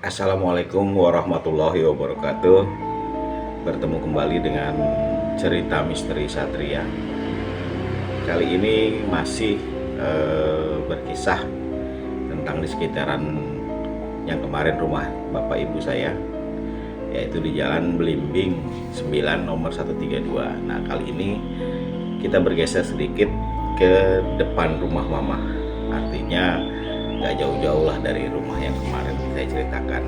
Assalamualaikum warahmatullahi wabarakatuh. Bertemu kembali dengan cerita misteri Satria. Kali ini masih berkisah tentang di sekitaran yang kemarin rumah bapak ibu saya, yaitu di Jalan Belimbing 9 nomor 132. Nah, kali ini kita bergeser sedikit ke depan rumah mama. Artinya nggak jauh-jauh lah dari rumah yang kemarin saya ceritakan.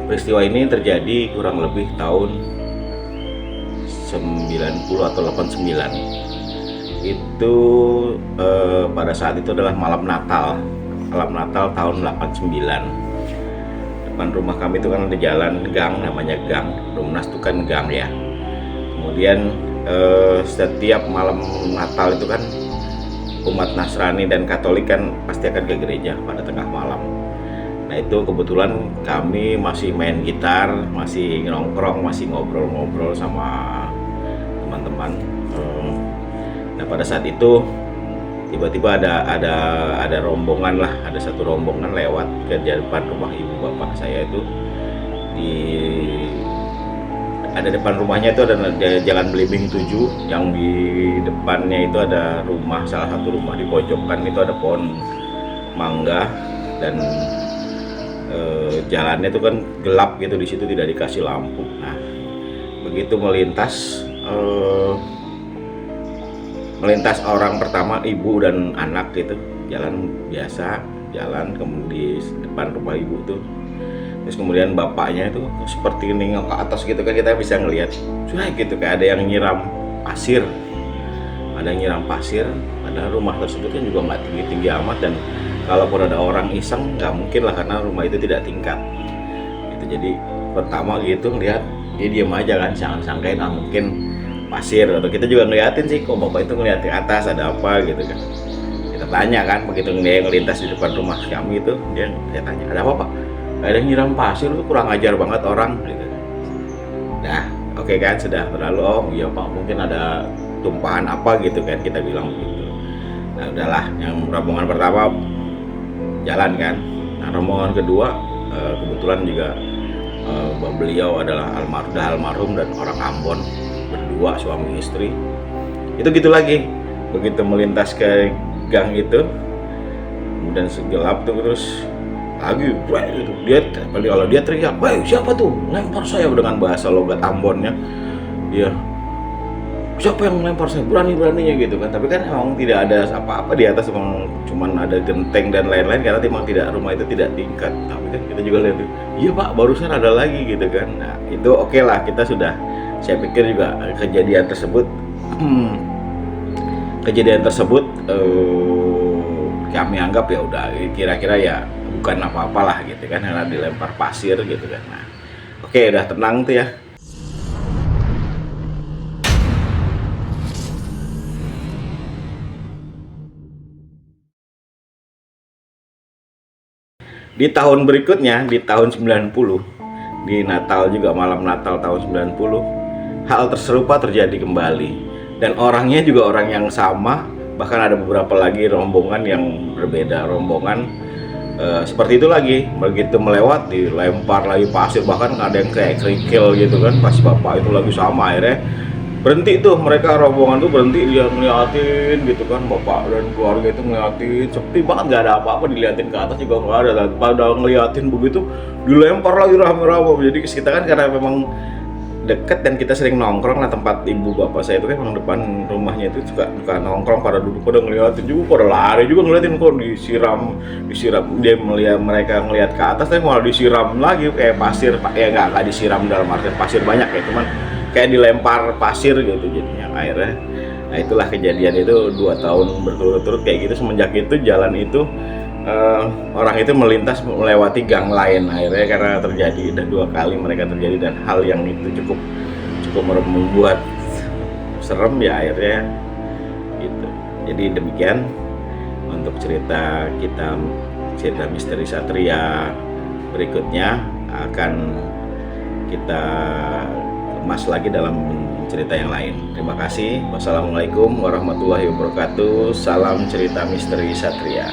Peristiwa ini terjadi kurang lebih tahun 90 atau 89. Itu pada saat itu adalah malam Natal tahun 89. Depan rumah kami itu kan ada jalan gang, namanya gang. Rumnas itu kan gang ya. Kemudian setiap malam Natal itu kan umat Nasrani dan Katolik kan pasti akan ke gereja pada tengah malam. Nah, itu kebetulan kami masih main gitar, masih nongkrong, masih ngobrol-ngobrol sama teman-teman. Nah, pada saat itu tiba-tiba ada rombongan lah, ada satu rombongan lewat ke depan rumah ibu bapak saya itu. Ada depan rumahnya itu ada Jalan Belimbing 7, yang di depannya itu ada rumah, salah satu rumah di pojokan itu ada pohon mangga, dan jalannya itu kan gelap gitu, di situ tidak dikasih lampu. Nah, begitu melintas orang pertama, ibu dan anak gitu, jalan biasa, jalan kemudian di depan rumah ibu tuh. Terus kemudian bapaknya itu seperti nengok ke atas gitu kan, kita bisa ngelihat cuek gitu, kayak ada yang nyiram pasir. Padahal rumah tersebut kan juga nggak tinggi-tinggi amat, dan kalaupun ada orang iseng nggak mungkin lah, karena rumah itu tidak tingkat gitu. Jadi pertama gitu ngelihat, dia diam aja kan, sangkain mungkin pasir. Atau kita juga ngeliatin sih, kok bapak itu ngeliat ke atas ada apa gitu kan. Kita tanya kan, begitu dia ngelintas di depan rumah kami itu, saya tanya, ada apa pak? Ada yang nyiram pasir, itu kurang ajar banget orang gitu. Nah, oke kan, sudah berlalu. Oh iya pak, mungkin ada tumpahan apa gitu kan, kita bilang begitu. Nah, udahlah, yang rombongan pertama jalan kan. Nah, rombongan kedua kebetulan juga beliau adalah almarhum dan orang Ambon, berdua suami istri. Itu gitu lagi, begitu melintas ke gang itu, kemudian segelap tuh, terus lagi gitu. Kalau dia teriak, "Woi, siapa tuh lempar saya?" dengan bahasa logat Ambonnya. Iya, siapa yang lempar saya, berani-beraninya gitu kan. Tapi kan emang tidak ada apa-apa di atas, emang cuman ada genteng dan lain-lain, karena memang rumah itu tidak tingkat. Tapi kan kita juga lihat, iya pak, barusan ada lagi gitu kan. Nah, itu oke lah, kita sudah, saya pikir juga kejadian tersebut kami anggap ya udah kira-kira ya bukan apa-apalah gitu kan, karena dilempar pasir gitu kan. Nah, oke, udah tenang tuh ya. Di tahun berikutnya, di tahun 90, di Natal juga, malam Natal tahun 90, hal terserupa terjadi kembali, dan orangnya juga orang yang sama. Bahkan ada beberapa lagi rombongan yang berbeda, rombongan seperti itu lagi. Begitu melewat dilempar lagi pasir, bahkan ada yang kayak kerikil gitu kan. Pas bapak itu lagi sama, akhirnya berhenti tuh, mereka rombongan tuh berhenti, dia ngeliatin gitu kan, bapak dan keluarga itu ngeliatin, sepi banget, nggak ada apa-apa, diliatin ke atas juga nggak ada. Dan pada ngeliatin begitu, dilempar lagi rame-rame. Jadi kita kan karena memang deket dan kita sering nongkrong lah, tempat ibu bapak saya itu kan memang depan rumahnya itu suka nongkrong, pada duduk pada ngeliatin juga, pada lari juga ngeliatin, kok disiram. Dia melihat mereka ngeliat ke atas, tapi malah disiram lagi kayak pasir, ya nggak disiram dalam artian pasir banyak ya, cuman kayak dilempar pasir gitu jadinya akhirnya. Nah, itulah kejadian itu 2 tahun berturut-turut kayak gitu. Semenjak itu jalan itu orang itu melintas melewati gang lain, akhirnya karena terjadi udah 2 kali mereka terjadi, dan hal yang itu cukup membuat serem ya akhirnya gitu. Jadi demikian untuk cerita misteri Satria. Berikutnya akan kita kemas lagi dalam cerita yang lain. Terima kasih. Wassalamualaikum warahmatullahi wabarakatuh. Salam cerita misteri Satria.